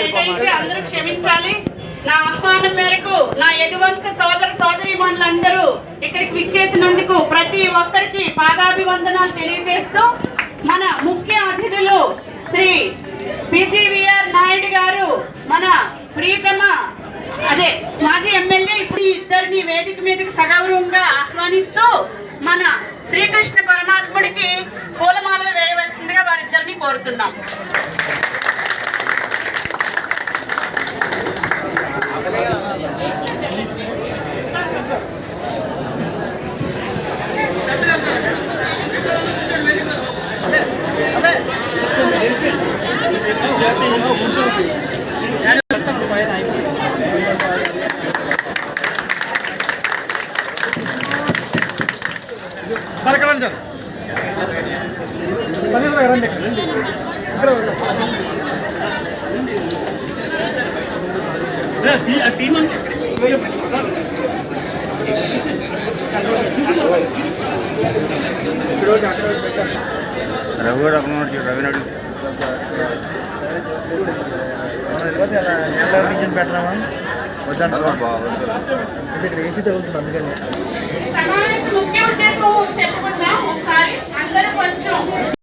Late అయితే అందరూ క్షమించాలి. నా ఆహ్వానం మేరకు నా యదువంశ సోదర సోదరీమణులందరూ ఇక్కడికి విచ్చేసినందుకు ప్రతి ఒక్కరికి పాదాభివందనాలు తెలియజేస్తూ మన ముఖ్య అతిథులు శ్రీ పిజివిఆర్ నాయుడు గారు మన ప్రీతమ మాజీ ఎమ్మెల్యే ఇప్పుడు ఇద్దరిని వేదిక మీదకి సగౌరవంగా ఆహ్వానిస్తూ మన శ్రీకృష్ణ పరమాత్ముడికి పూలమాలలు వేయవలసిందిగా వారిద్దరిని కోరుతున్నాం. సార్ రవి రవినాడు పెట్టరామా వద్దంటే ఇక్కడ ఏసీ తగులుతుంది అందుకని ముఖ్య ఉద్దేశం చెప్పుకుంటున్నాను.